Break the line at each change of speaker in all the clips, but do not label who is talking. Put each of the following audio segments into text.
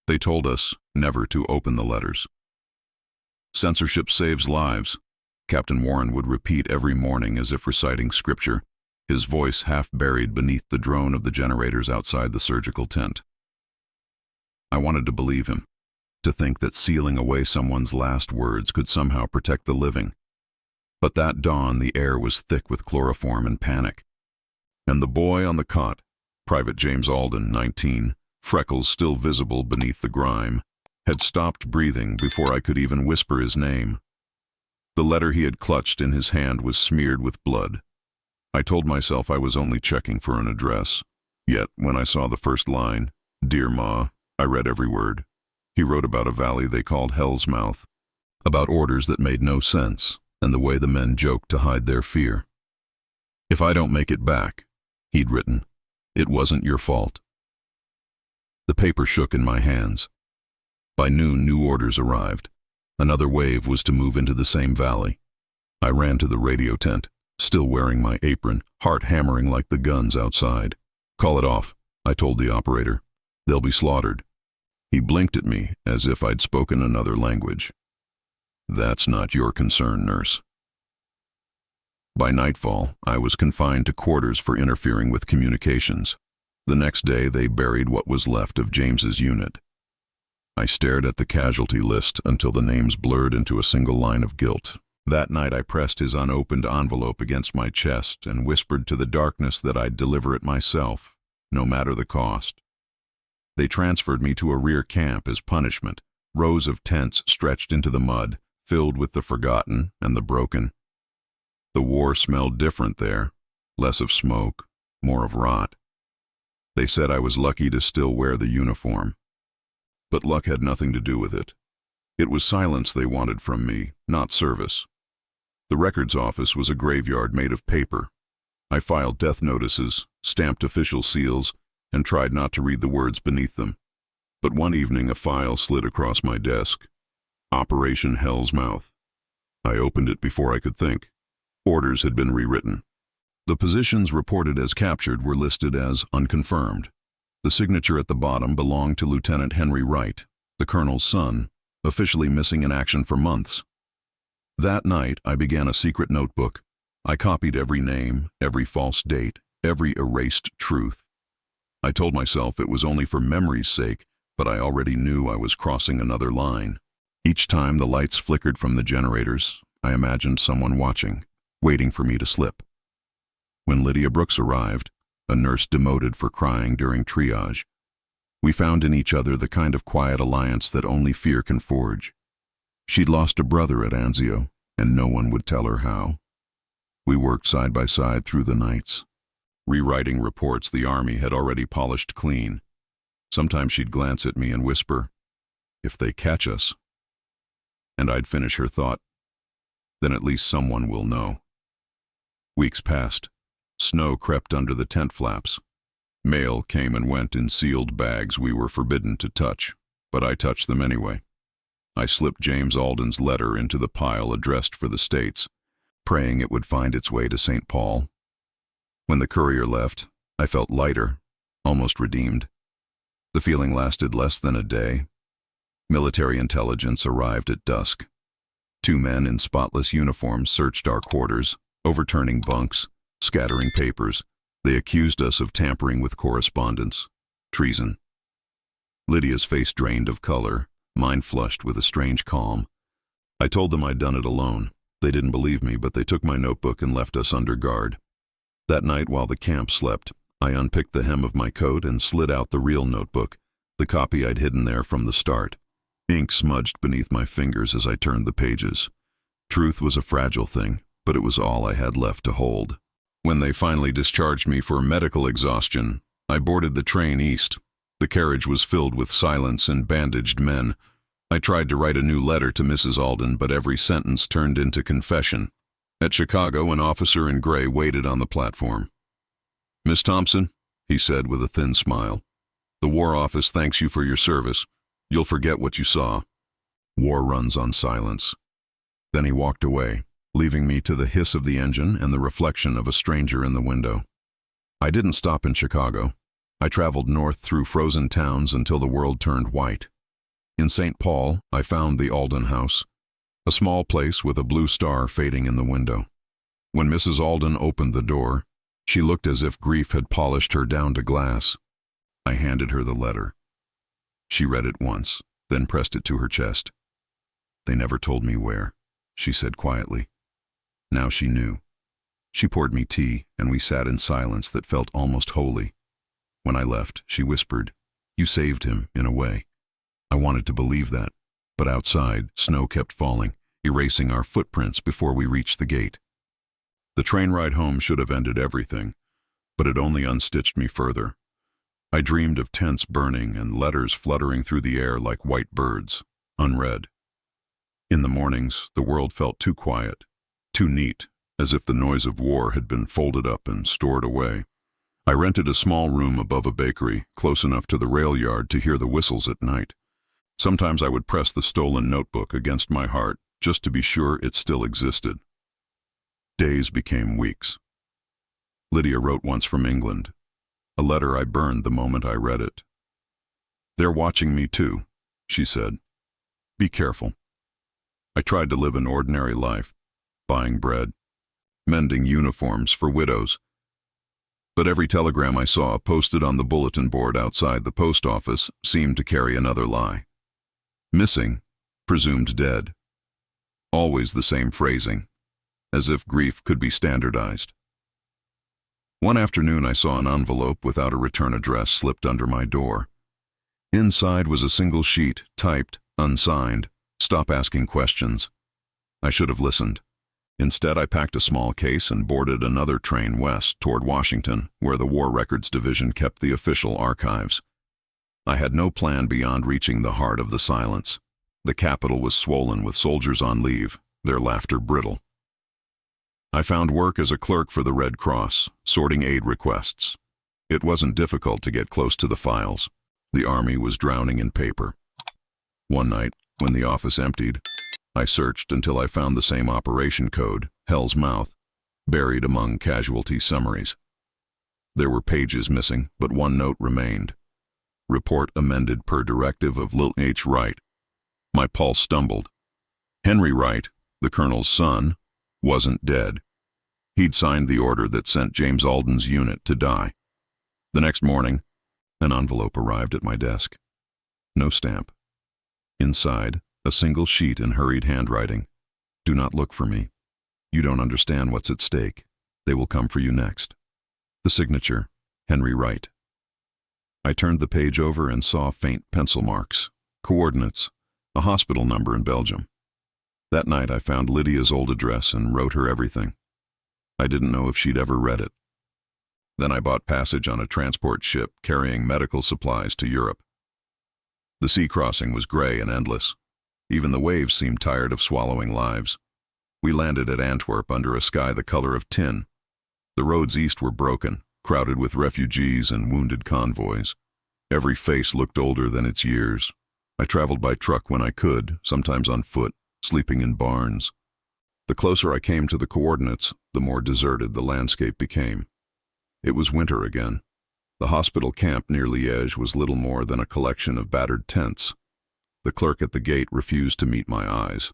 They told us never to open the letters. "Censorship saves lives," Captain Warren would repeat every morning as if reciting scripture, his voice half buried beneath the drone of the generators outside the surgical tent. I wanted to believe him, to think that sealing away someone's last words could somehow protect the living. But that dawn the air was thick with chloroform and panic. And the boy on the cot, Private James Alden, 19, freckles still visible beneath the grime, had stopped breathing before I could even whisper his name. The letter he had clutched in his hand was smeared with blood. I told myself I was only checking for an address. Yet, when I saw the first line, "Dear Ma," I read every word. He wrote about a valley they called Hell's Mouth, about orders that made no sense, and the way the men joked to hide their fear. "If I don't make it back," he'd written, "it wasn't your fault." The paper shook in my hands. By noon, new orders arrived. Another wave was to move into the same valley. I ran to the radio tent, still wearing my apron, heart hammering like the guns outside. "Call it off," I told the operator. "They'll be slaughtered." He blinked at me as if I'd spoken another language. "That's not your concern, nurse." By nightfall, I was confined to quarters for interfering with communications. The next day, they buried what was left of James's unit. I stared at the casualty list until the names blurred into a single line of guilt. That night, I pressed his unopened envelope against my chest and whispered to the darkness that I'd deliver it myself, no matter the cost. They transferred me to a rear camp as punishment, rows of tents stretched into the mud, filled with the forgotten and the broken. The war smelled different there, less of smoke, more of rot. They said I was lucky to still wear the uniform. But luck had nothing to do with it. It was silence they wanted from me, not service. The records office was a graveyard made of paper. I filed death notices, stamped official seals, and tried not to read the words beneath them. But one evening a file slid across my desk. Operation Hell's Mouth. I opened it before I could think. Orders had been rewritten. The positions reported as captured were listed as unconfirmed. The signature at the bottom belonged to Lieutenant Henry Wright, the colonel's son, officially missing in action for months. That night, I began a secret notebook. I copied every name, every false date, every erased truth. I told myself it was only for memory's sake, but I already knew I was crossing another line. Each time the lights flickered from the generators, I imagined someone watching, waiting for me to slip. When Lydia Brooks arrived, a nurse demoted for crying during triage, we found in each other the kind of quiet alliance that only fear can forge. She'd lost a brother at Anzio, and no one would tell her how. We worked side by side through the nights, rewriting reports the Army had already polished clean. Sometimes she'd glance at me and whisper, "If they catch us." And I'd finish her thought, "Then at least someone will know." Weeks passed. Snow crept under the tent flaps. Mail came and went in sealed bags we were forbidden to touch, but I touched them anyway. I slipped James Alden's letter into the pile addressed for the States, praying it would find its way to St. Paul. When the courier left, I felt lighter, almost redeemed. The feeling lasted less than a day. Military intelligence arrived at dusk. 2 men in spotless uniforms searched our quarters, overturning bunks, scattering papers. They accused us of tampering with correspondence. Treason. Lydia's face drained of color, mine flushed with a strange calm. I told them I'd done it alone. They didn't believe me, but they took my notebook and left us under guard. That night, while the camp slept, I unpicked the hem of my coat and slid out the real notebook, the copy I'd hidden there from the start. Ink smudged beneath my fingers as I turned the pages. Truth was a fragile thing, but it was all I had left to hold. When they finally discharged me for medical exhaustion, I boarded the train east. The carriage was filled with silence and bandaged men. I tried to write a new letter to Mrs. Alden, but every sentence turned into confession. At Chicago, an officer in gray waited on the platform. "Miss Thompson," he said with a thin smile, "the War Office thanks you for your service. You'll forget what you saw. War runs on silence." Then he walked away, leaving me to the hiss of the engine and the reflection of a stranger in the window. I didn't stop in Chicago. I traveled north through frozen towns until the world turned white. In St. Paul, I found the Alden house, a small place with a blue star fading in the window. When Mrs. Alden opened the door, she looked as if grief had polished her down to glass. I handed her the letter. She read it once, then pressed it to her chest. "They never told me where," she said quietly. Now she knew. She poured me tea, and we sat in silence that felt almost holy. When I left, she whispered, "You saved him, in a way." I wanted to believe that, but outside, snow kept falling, erasing our footprints before we reached the gate. The train ride home should have ended everything, but it only unstitched me further. I dreamed of tents burning and letters fluttering through the air like white birds, unread. In the mornings, the world felt too quiet, too neat, as if the noise of war had been folded up and stored away. I rented a small room above a bakery, close enough to the rail yard to hear the whistles at night. Sometimes I would press the stolen notebook against my heart, just to be sure it still existed. Days became weeks. Lydia wrote once from England, a letter I burned the moment I read it. "They're watching me too," she said. "Be careful." I tried to live an ordinary life, buying bread, mending uniforms for widows. But every telegram I saw posted on the bulletin board outside the post office seemed to carry another lie. Missing, presumed dead. Always the same phrasing, as if grief could be standardized. One afternoon I saw an envelope without a return address slipped under my door. Inside was a single sheet, typed, unsigned, "Stop asking questions." I should have listened. Instead, I packed a small case and boarded another train west toward Washington, where the War Records Division kept the official archives. I had no plan beyond reaching the heart of the silence. The capital was swollen with soldiers on leave, their laughter brittle. I found work as a clerk for the Red Cross, sorting aid requests. It wasn't difficult to get close to the files. The Army was drowning in paper. One night, when the office emptied, I searched until I found the same operation code, Hell's Mouth, buried among casualty summaries. There were pages missing, but one note remained. Report amended per directive of Lil H. Wright. My pulse stumbled. Henry Wright, the colonel's son, wasn't dead. He'd signed the order that sent James Alden's unit to die. The next morning, an envelope arrived at my desk. No stamp. Inside, a single sheet in hurried handwriting. "Do not look for me. You don't understand what's at stake. They will come for you next." The signature, Henry Wright. I turned the page over and saw faint pencil marks, coordinates, a hospital number in Belgium. That night I found Lydia's old address and wrote her everything. I didn't know if she'd ever read it. Then I bought passage on a transport ship carrying medical supplies to Europe. The sea crossing was gray and endless. Even the waves seemed tired of swallowing lives. We landed at Antwerp under a sky the color of tin. The roads east were broken, crowded with refugees and wounded convoys. Every face looked older than its years. I traveled by truck when I could, sometimes on foot, sleeping in barns. The closer I came to the coordinates, the more deserted the landscape became. It was winter again. The hospital camp near Liège was little more than a collection of battered tents. The clerk at the gate refused to meet my eyes.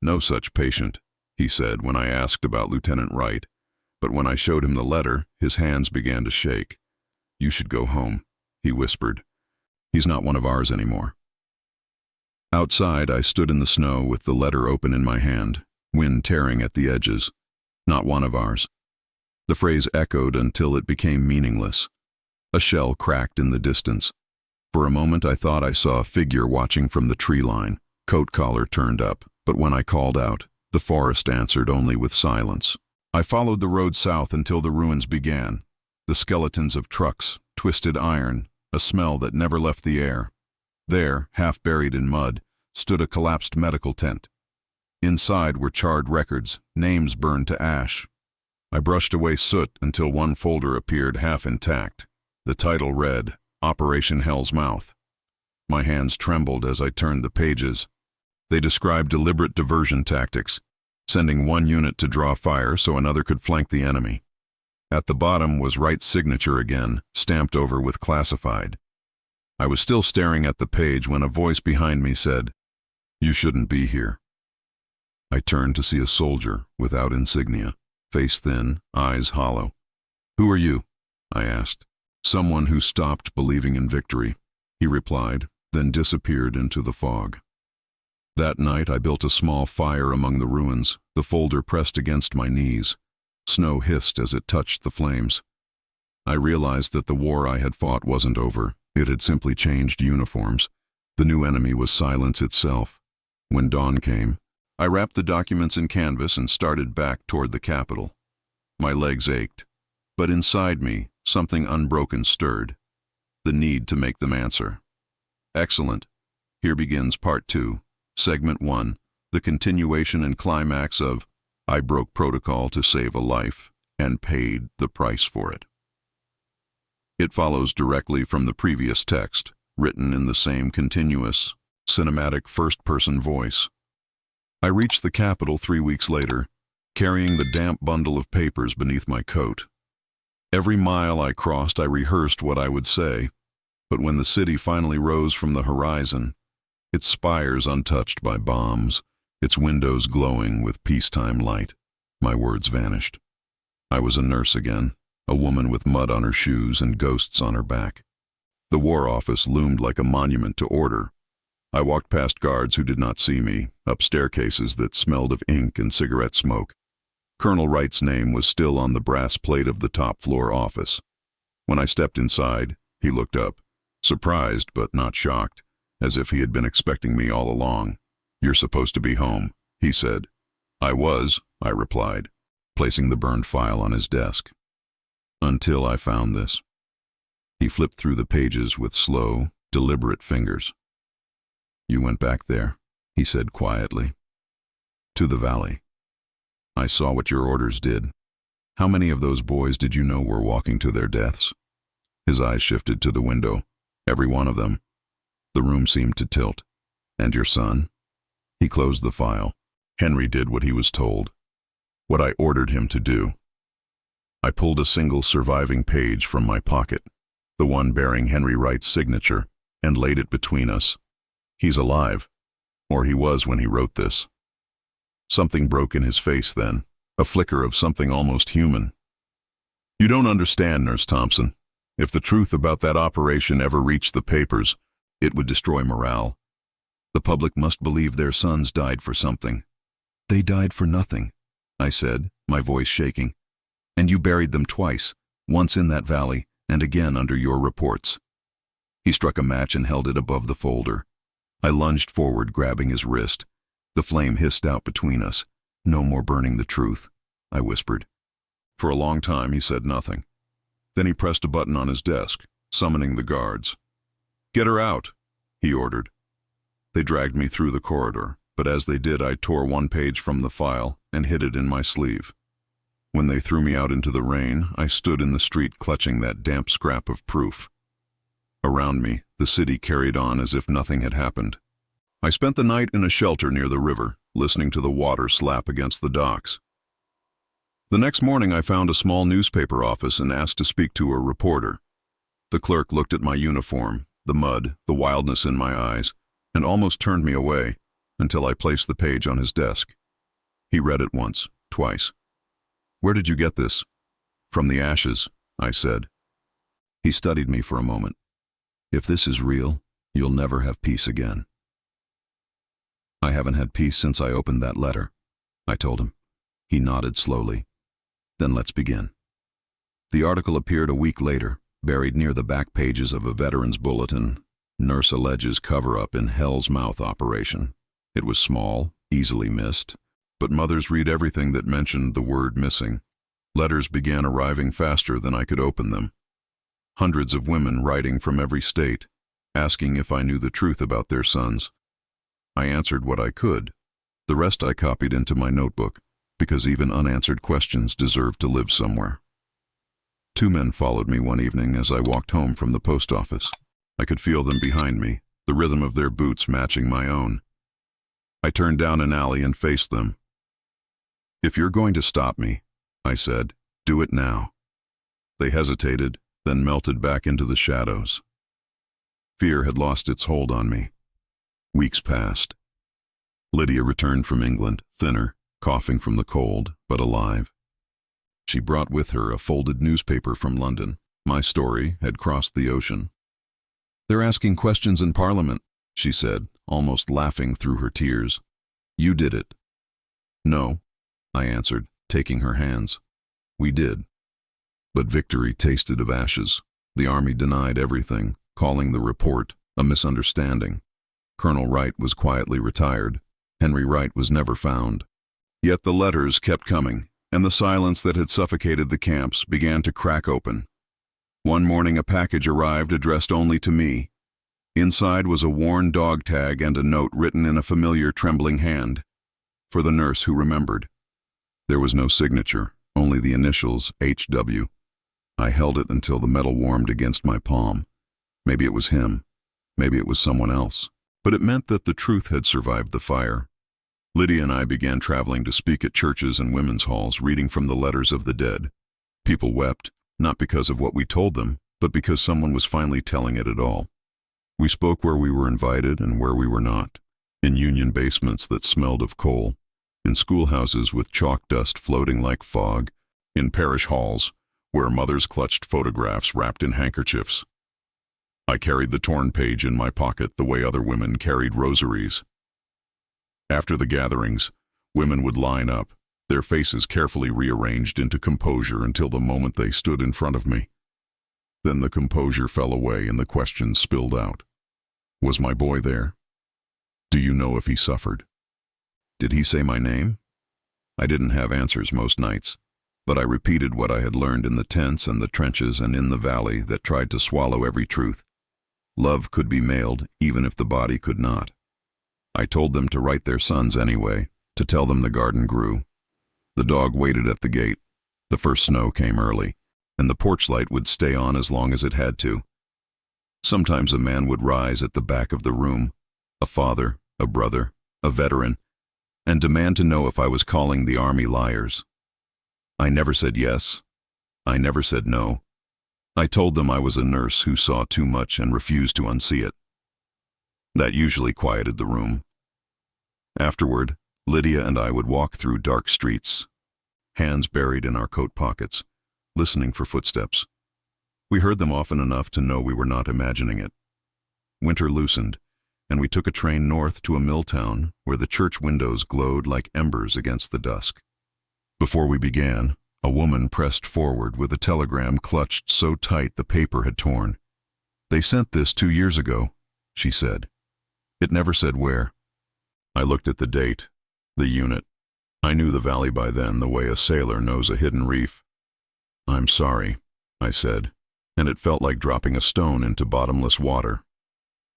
"No such patient," he said when I asked about Lieutenant Wright, but when I showed him the letter, his hands began to shake. "You should go home," he whispered. "He's not one of ours anymore." Outside, I stood in the snow with the letter open in my hand, wind tearing at the edges. "Not one of ours." The phrase echoed until it became meaningless. A shell cracked in the distance. For a moment I thought I saw a figure watching from the tree line, coat collar turned up, but when I called out, the forest answered only with silence. I followed the road south until the ruins began. The skeletons of trucks, twisted iron, a smell that never left the air. There, half buried in mud, stood a collapsed medical tent. Inside were charred records, names burned to ash. I brushed away soot until one folder appeared half intact. The title read, Operation Hell's Mouth. My hands trembled as I turned the pages. They described deliberate diversion tactics, sending one unit to draw fire so another could flank the enemy. At the bottom was Wright's signature again, stamped over with classified. I was still staring at the page when a voice behind me said, "You shouldn't be here." I turned to see a soldier without insignia, face thin, eyes hollow. "Who are you?" I asked. "Someone who stopped believing in victory," he replied, then disappeared into the fog. That night I built a small fire among the ruins, the folder pressed against my knees. Snow hissed as it touched the flames. I realized that the war I had fought wasn't over. It had simply changed uniforms. The new enemy was silence itself. When dawn came, I wrapped the documents in canvas and started back toward the capital. My legs ached, but inside me, something unbroken stirred. The need to make them answer. Excellent. Here begins Part 2, Segment 1, the continuation and climax of "I broke protocol to save a life and paid the price for it." It follows directly from the previous text, written in the same continuous, cinematic first-person voice. I reached the capital 3 weeks later, carrying the damp bundle of papers beneath my coat. Every mile I crossed, I rehearsed what I would say, but when the city finally rose from the horizon, its spires untouched by bombs, its windows glowing with peacetime light, my words vanished. I was a nurse again, a woman with mud on her shoes and ghosts on her back. The War Office loomed like a monument to order. I walked past guards who did not see me, up staircases that smelled of ink and cigarette smoke. Colonel Wright's name was still on the brass plate of the top-floor office. When I stepped inside, he looked up, surprised but not shocked, as if he had been expecting me all along. "You're supposed to be home," he said. "I was," I replied, placing the burned file on his desk. "Until I found this." He flipped through the pages with slow, deliberate fingers. "You went back there," he said quietly. "To the valley. I saw what your orders did. How many of those boys did you know were walking to their deaths?" His eyes shifted to the window. "Every one of them." The room seemed to tilt. "And your son?" He closed the file. "Henry did what he was told. What I ordered him to do." I pulled a single surviving page from my pocket, the one bearing Henry Wright's signature, and laid it between us. "He's alive, or he was when he wrote this." Something broke in his face then, a flicker of something almost human. "You don't understand, Nurse Thompson. If the truth about that operation ever reached the papers, it would destroy morale. The public must believe their sons died for something." "They died for nothing," I said, my voice shaking. "And you buried them twice, once in that valley, and again under your reports." He struck a match and held it above the folder. I lunged forward, grabbing his wrist. The flame hissed out between us. "No more burning the truth," I whispered. For a long time he said nothing. Then he pressed a button on his desk, summoning the guards. "Get her out," he ordered. They dragged me through the corridor, but as they did I tore one page from the file and hid it in my sleeve. When they threw me out into the rain, I stood in the street clutching that damp scrap of proof. Around me, the city carried on as if nothing had happened. I spent the night in a shelter near the river, listening to the water slap against the docks. The next morning I found a small newspaper office and asked to speak to a reporter. The clerk looked at my uniform, the mud, the wildness in my eyes, and almost turned me away until I placed the page on his desk. He read it once, twice. "Where did you get this?" "From the ashes," I said. He studied me for a moment. "If this is real, you'll never have peace again." "I haven't had peace since I opened that letter," I told him. He nodded slowly. "Then let's begin." The article appeared a week later, buried near the back pages of a veteran's bulletin. "Nurse alleges cover-up in Hell's Mouth operation." It was small, easily missed, but mothers read everything that mentioned the word missing. Letters began arriving faster than I could open them. Hundreds of women writing from every state, asking if I knew the truth about their sons. I answered what I could. The rest I copied into my notebook, because even unanswered questions deserved to live somewhere. 2 men followed me one evening as I walked home from the post office. I could feel them behind me, the rhythm of their boots matching my own. I turned down an alley and faced them. "If you're going to stop me," I said, "do it now." They hesitated, then melted back into the shadows. Fear had lost its hold on me. Weeks passed. Lydia returned from England, thinner, coughing from the cold, but alive. She brought with her a folded newspaper from London. My story had crossed the ocean. "They're asking questions in Parliament," she said, almost laughing through her tears. "You did it." "No," I answered, taking her hands. "We did." But victory tasted of ashes. The army denied everything, calling the report a misunderstanding. Colonel Wright was quietly retired. Henry Wright was never found. Yet the letters kept coming, and the silence that had suffocated the camps began to crack open. One morning a package arrived addressed only to me. Inside was a worn dog tag and a note written in a familiar trembling hand. For the nurse who remembered. There was no signature, only the initials H.W. I held it until the metal warmed against my palm. Maybe it was him. Maybe it was someone else. But it meant that the truth had survived the fire. Lydia and I began traveling to speak at churches and women's halls, reading from the letters of the dead. People wept, not because of what we told them, but because someone was finally telling it at all. We spoke where we were invited and where we were not, in union basements that smelled of coal, in schoolhouses with chalk dust floating like fog, in parish halls where mothers clutched photographs wrapped in handkerchiefs. I carried the torn page in my pocket the way other women carried rosaries. After the gatherings, women would line up, their faces carefully rearranged into composure until the moment they stood in front of me. Then the composure fell away and the questions spilled out. Was my boy there? Do you know if he suffered? Did he say my name? I didn't have answers most nights, but I repeated what I had learned in the tents and the trenches and in the valley that tried to swallow every truth. Love could be mailed even if the body could not. I told them to write their sons anyway, to tell them the garden grew. The dog waited at the gate. The first snow came early, and the porch light would stay on as long as it had to. Sometimes a man would rise at the back of the room, a father, a brother, a veteran, and demand to know if I was calling the army liars. I never said yes. I never said no. I told them I was a nurse who saw too much and refused to unsee it. That usually quieted the room. Afterward, Lydia and I would walk through dark streets, hands buried in our coat pockets, listening for footsteps. We heard them often enough to know we were not imagining it. Winter loosened, and we took a train north to a mill town where the church windows glowed like embers against the dusk. Before we began, a woman pressed forward with a telegram clutched so tight the paper had torn. "They sent this 2 years ago," she said. It never said where. I looked at the date, the unit. I knew the valley by then the way a sailor knows a hidden reef. "I'm sorry," I said, and it felt like dropping a stone into bottomless water.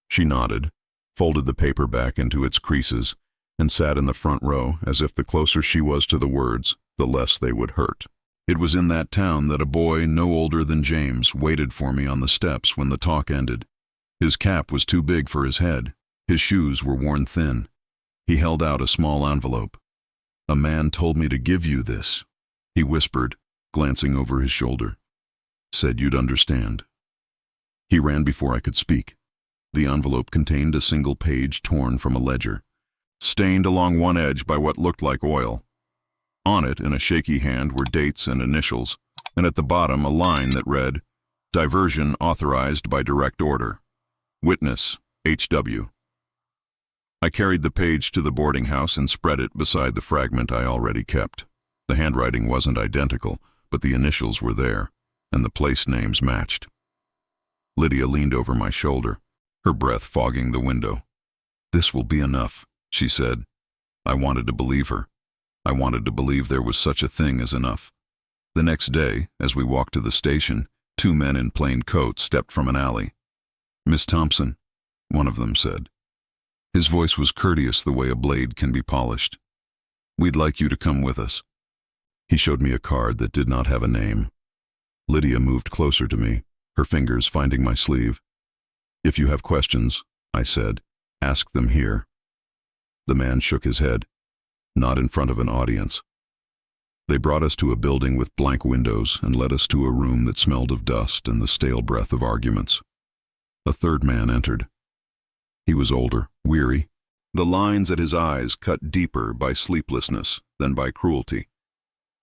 She nodded, folded the paper back into its creases, and sat in the front row as if the closer she was to the words, the less they would hurt. It was in that town that a boy no older than James waited for me on the steps when the talk ended. His cap was too big for his head. His shoes were worn thin. He held out a small envelope. "A man told me to give you this," he whispered, glancing over his shoulder. "Said you'd understand." He ran before I could speak. The envelope contained a single page torn from a ledger, stained along one edge by what looked like oil. On it, in a shaky hand, were dates and initials, and at the bottom a line that read, "Diversion authorized by direct order. Witness, H.W." I carried the page to the boarding house and spread it beside the fragment I already kept. The handwriting wasn't identical, but the initials were there, and the place names matched. Lydia leaned over my shoulder, her breath fogging the window. "This will be enough," she said. I wanted to believe her. I wanted to believe there was such a thing as enough. The next day, as we walked to the station, 2 men in plain coats stepped from an alley. "Miss Thompson," one of them said. His voice was courteous the way a blade can be polished. "We'd like you to come with us." He showed me a card that did not have a name. Lydia moved closer to me, her fingers finding my sleeve. "If you have questions," I said, "ask them here." The man shook his head. "Not in front of an audience." They brought us to a building with blank windows and led us to a room that smelled of dust and the stale breath of arguments. A third man entered. He was older, weary. The lines at his eyes cut deeper by sleeplessness than by cruelty.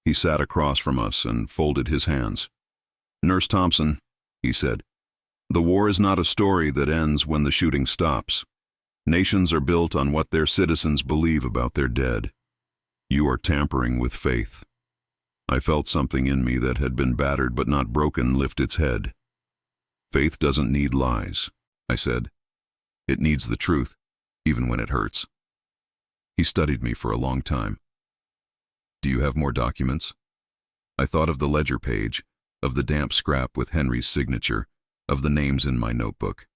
He sat across from us and folded his hands. "Nurse Thompson," he said, "the war is not a story that ends when the shooting stops. Nations are built on what their citizens believe about their dead. You are tampering with faith." I felt something in me that had been battered but not broken lift its head. "Faith doesn't need lies," I said. "It needs the truth, even when it hurts." He studied me for a long time. "Do you have more documents?" I thought of the ledger page, of the damp scrap with Henry's signature, of the names in my notebook.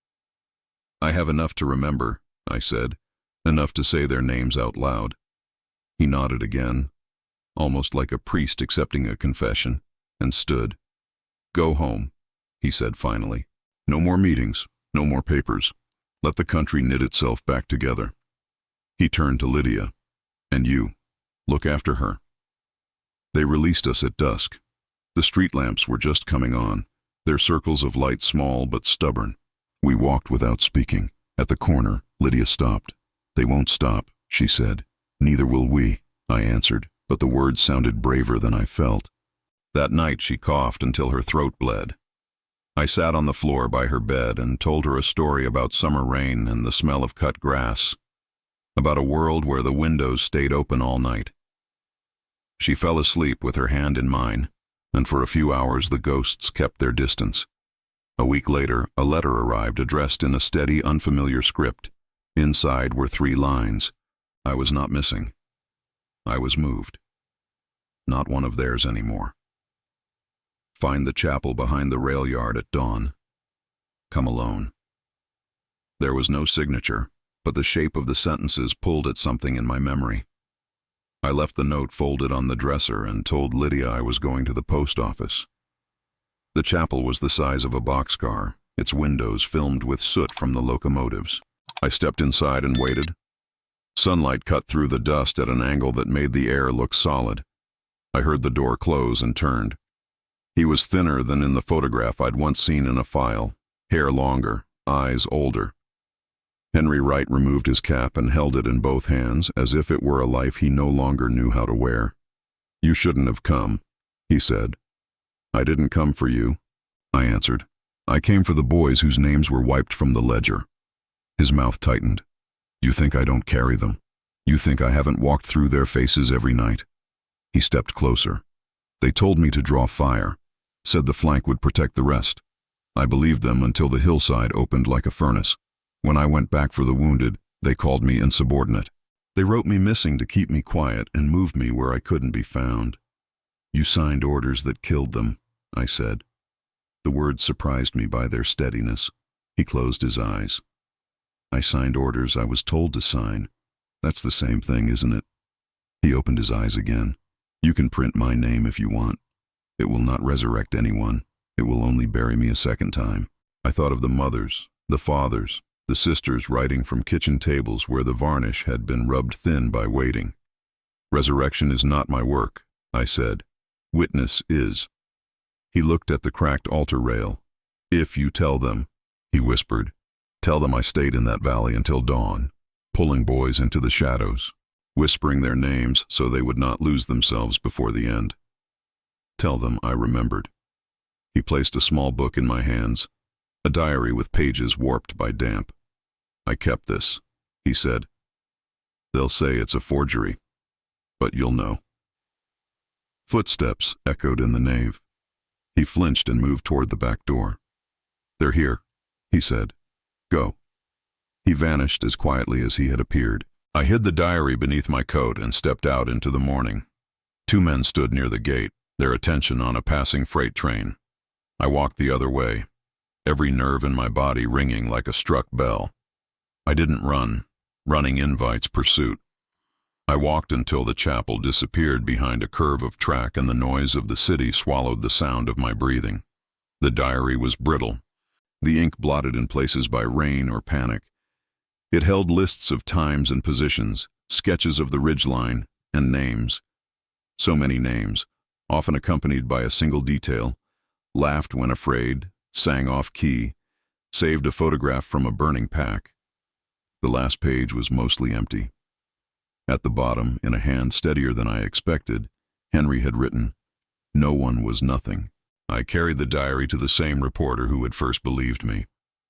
"I have enough to remember," I said, "enough to say their names out loud." He nodded again, almost like a priest accepting a confession, and stood. "Go home," he said finally. "No more meetings, no more papers. Let the country knit itself back together." He turned to Lydia. "And you, look after her." They released us at dusk. The street lamps were just coming on, their circles of light small but stubborn. We walked without speaking. At the corner, Lydia stopped. "They won't stop," she said. "Neither will we," I answered, but the words sounded braver than I felt. That night she coughed until her throat bled. I sat on the floor by her bed and told her a story about summer rain and the smell of cut grass, about a world where the windows stayed open all night. She fell asleep with her hand in mine, and for a few hours the ghosts kept their distance. A week later, a letter arrived addressed in a steady, unfamiliar script. Inside were 3 lines. I was not missing. I was moved. Not one of theirs anymore. Find the chapel behind the rail yard at dawn. Come alone. There was no signature, but the shape of the sentences pulled at something in my memory. I left the note folded on the dresser and told Lydia I was going to the post office. The chapel was the size of a boxcar, its windows filmed with soot from the locomotives. I stepped inside and waited. Sunlight cut through the dust at an angle that made the air look solid. I heard the door close and turned. He was thinner than in the photograph I'd once seen in a file, hair longer, eyes older. Henry Wright removed his cap and held it in both hands as if it were a life he no longer knew how to wear. "You shouldn't have come," he said. "I didn't come for you," I answered. "I came for the boys whose names were wiped from the ledger." His mouth tightened. "You think I don't carry them? You think I haven't walked through their faces every night?" He stepped closer. "They told me to draw fire, said the flank would protect the rest. I believed them until the hillside opened like a furnace. When I went back for the wounded, they called me insubordinate. They wrote me missing to keep me quiet and moved me where I couldn't be found. You signed orders that killed them," I said. The words surprised me by their steadiness. He closed his eyes. "I signed orders I was told to sign. That's the same thing, isn't it?" He opened his eyes again. "You can print my name if you want. It will not resurrect anyone. It will only bury me a second time." I thought of the mothers, the fathers, the sisters writing from kitchen tables where the varnish had been rubbed thin by waiting. "Resurrection is not my work," I said. "Witness is." He looked at the cracked altar rail. "If you tell them," he whispered, "tell them I stayed in that valley until dawn, pulling boys into the shadows, whispering their names so they would not lose themselves before the end. Tell them I remembered." He placed a small book in my hands, a diary with pages warped by damp. "I kept this," he said. "They'll say it's a forgery, but you'll know." Footsteps echoed in the nave. He flinched and moved toward the back door. "They're here," he said. "Go." He vanished as quietly as he had appeared. I hid the diary beneath my coat and stepped out into the morning. 2 men stood near the gate, their attention on a passing freight train. I walked the other way, every nerve in my body ringing like a struck bell. I didn't run. Running invites pursuit. I walked until the chapel disappeared behind a curve of track and the noise of the city swallowed the sound of my breathing. The diary was brittle, the ink blotted in places by rain or panic. It held lists of times and positions, sketches of the ridgeline, and names. So many names, often accompanied by a single detail: laughed when afraid, sang off key, Saved a photograph from a burning pack. The last page was mostly empty. At the bottom, in a hand steadier than I expected, Henry had written, "No one was nothing." I carried the diary to the same reporter who had first believed me.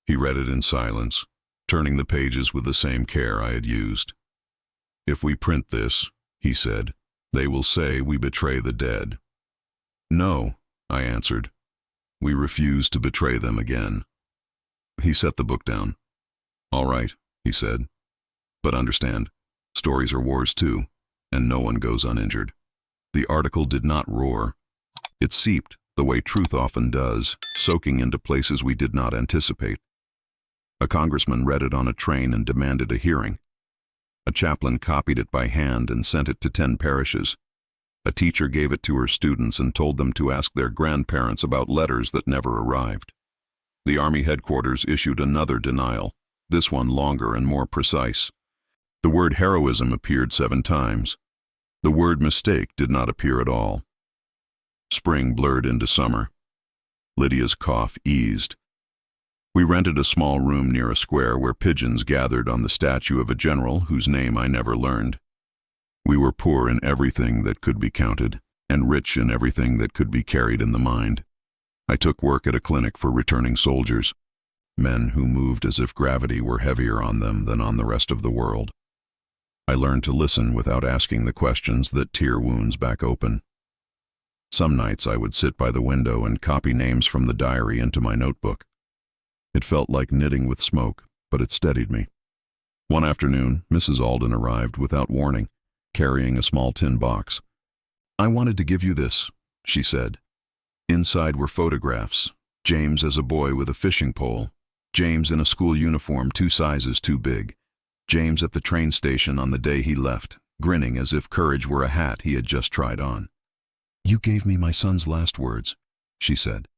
He read it in silence, turning the pages with the same care I had used. "If we print this," he said, "they will say we betray the dead." "No," I answered. "We refuse to betray them again." He set the book down. "All right," he said. "But understand, stories are wars too, and no one goes uninjured." The article did not roar. It seeped, the way truth often does, soaking into places we did not anticipate. A congressman read it on a train and demanded a hearing. A chaplain copied it by hand and sent it to 10 parishes. A teacher gave it to her students and told them to ask their grandparents about letters that never arrived. The Army headquarters issued another denial, this one longer and more precise. The word heroism appeared 7 times. The word mistake did not appear at all. Spring blurred into summer. Lydia's cough eased. We rented a small room near a square where pigeons gathered on the statue of a general whose name I never learned. We were poor in everything that could be counted, and rich in everything that could be carried in the mind. I took work at a clinic for returning soldiers, men who moved as if gravity were heavier on them than on the rest of the world. I learned to listen without asking the questions that tear wounds back open. Some nights I would sit by the window and copy names from the diary into my notebook. It felt like knitting with smoke, but it steadied me. One afternoon, Mrs. Alden arrived without warning, carrying a small tin box. "I wanted to give you this," she said. Inside were photographs. James as a boy with a fishing pole. James in a school uniform 2 sizes too big. James at the train station on the day he left, grinning as if courage were a hat he had just tried on. "You gave me my son's last words," she said.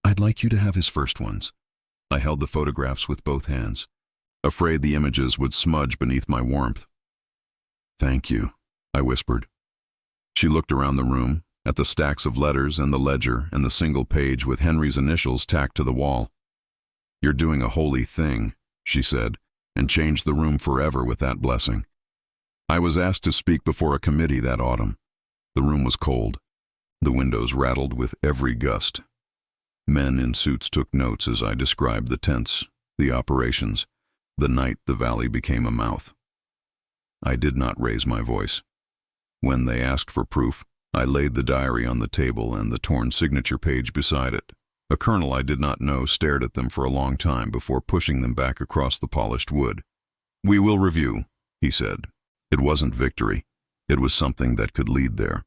"I'd like you to have his first ones." I held the photographs with both hands, afraid the images would smudge beneath my warmth. "Thank you," I whispered. She looked around the room, at the stacks of letters and the ledger and the single page with Henry's initials tacked to the wall. "You're doing a holy thing," she said, and changed the room forever with that blessing. I was asked to speak before a committee that autumn. The room was cold. The windows rattled with every gust. Men in suits took notes as I described the tents, the operations, the night the valley became a mouth. I did not raise my voice. When they asked for proof, I laid the diary on the table and the torn signature page beside it. A colonel I did not know stared at them for a long time before pushing them back across the polished wood. "We will review," he said. It wasn't victory. It was something that could lead there.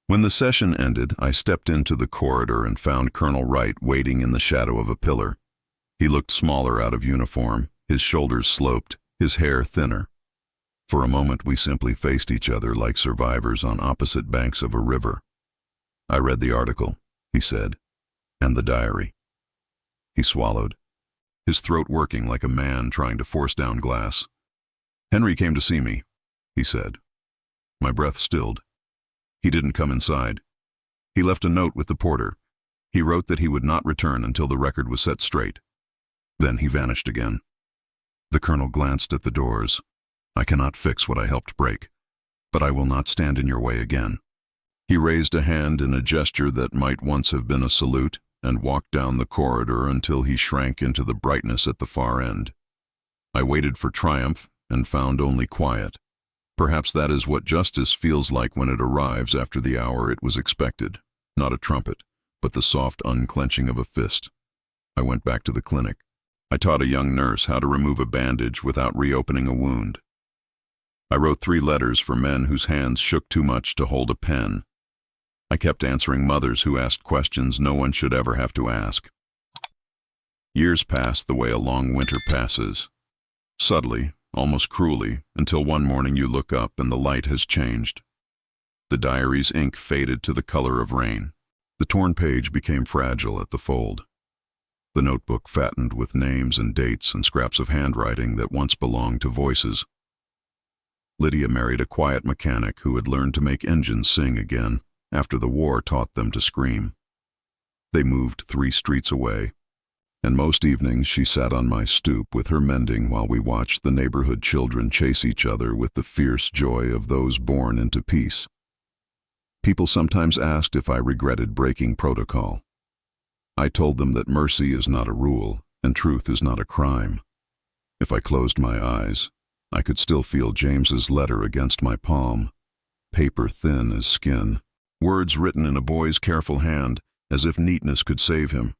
When the session ended, I stepped into the corridor and found Colonel Wright waiting in the shadow of a pillar. He looked smaller out of uniform, his shoulders sloped, his hair thinner. For a moment we simply faced each other like survivors on opposite banks of a river. "I read the article," he said, "and the diary." He swallowed, his throat working like a man trying to force down glass. "Henry came to see me," he said. My breath stilled. He didn't come inside. He left a note with the porter. He wrote that he would not return until the record was set straight. Then he vanished again. The colonel glanced at the doors. "I cannot fix what I helped break, but I will not stand in your way again." He raised a hand in a gesture that might once have been a salute and walked down the corridor until he shrank into the brightness at the far end. I waited for triumph and found only quiet. Perhaps that is what justice feels like when it arrives after the hour it was expected. Not a trumpet, but the soft unclenching of a fist. I went back to the clinic. I taught a young nurse how to remove a bandage without reopening a wound. I wrote 3 letters for men whose hands shook too much to hold a pen. I kept answering mothers who asked questions no one should ever have to ask. Years passed the way a long winter passes. Subtly, almost cruelly, until one morning you look up and the light has changed. The diary's ink faded to the color of rain. The torn page became fragile at the fold. The notebook fattened with names and dates and scraps of handwriting that once belonged to voices. Lydia married a quiet mechanic who had learned to make engines sing again after the war taught them to scream. They moved 3 streets away. And most evenings she sat on my stoop with her mending while we watched the neighborhood children chase each other with the fierce joy of those born into peace. People sometimes asked if I regretted breaking protocol. I told them that mercy is not a rule and truth is not a crime. If I closed my eyes, I could still feel James's letter against my palm, paper thin as skin, words written in a boy's careful hand, as if neatness could save him.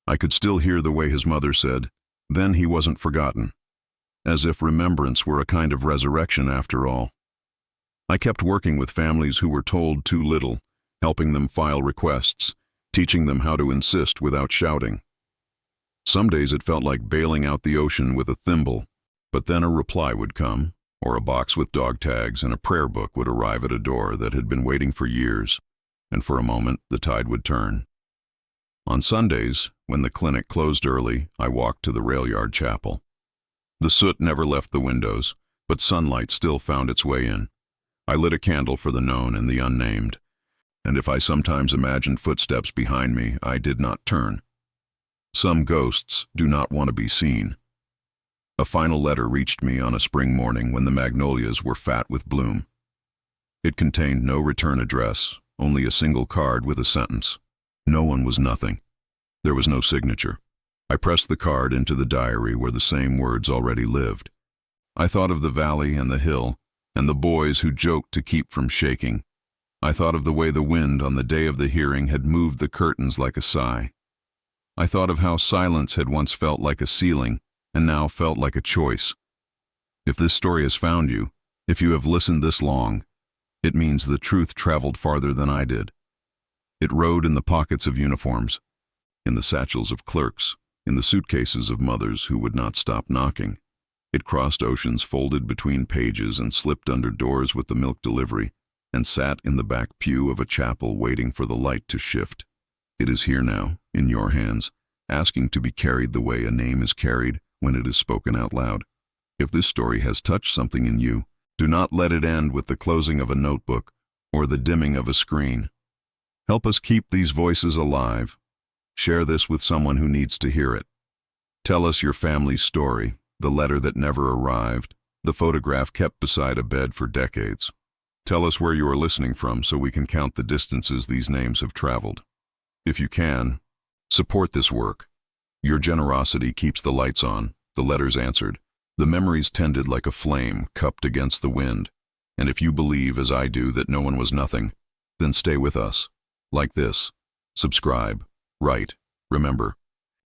I could still hear the way his mother said, "Then he wasn't forgotten," as if remembrance were a kind of resurrection after all. I kept working with families who were told too little, helping them file requests, teaching them how to insist without shouting. Some days it felt like bailing out the ocean with a thimble, but then a reply would come, or a box with dog tags and a prayer book would arrive at a door that had been waiting for years, and for a moment the tide would turn. On Sundays, when the clinic closed early, I walked to the rail yard chapel. The soot never left the windows, but sunlight still found its way in. I lit a candle for the known and the unnamed, and if I sometimes imagined footsteps behind me, I did not turn. Some ghosts do not want to be seen. A final letter reached me on a spring morning when the magnolias were fat with bloom. It contained no return address, only a single card with a sentence. No one was nothing. There was no signature. I pressed the card into the diary where the same words already lived. I thought of the valley and the hill, and the boys who joked to keep from shaking. I thought of the way the wind on the day of the hearing had moved the curtains like a sigh. I thought of how silence had once felt like a ceiling, and now felt like a choice. If this story has found you, if you have listened this long, it means the truth traveled farther than I did. It rode in the pockets of uniforms, in the satchels of clerks, in the suitcases of mothers who would not stop knocking. It crossed oceans folded between pages and slipped under doors with the milk delivery, and sat in the back pew of a chapel waiting for the light to shift. It is here now, in your hands, asking to be carried the way a name is carried when it is spoken out loud. If this story has touched something in you, do not let it end with the closing of a notebook or the dimming of a screen. Help us keep these voices alive. Share this with someone who needs to hear it. Tell us your family's story, the letter that never arrived, the photograph kept beside a bed for decades. Tell us where you are listening from so we can count the distances these names have traveled. If you can, support this work. Your generosity keeps the lights on, the letters answered, the memories tended like a flame cupped against the wind. And if you believe, as I do, that no one was nothing, then stay with us. Like this. Subscribe. Write. Remember.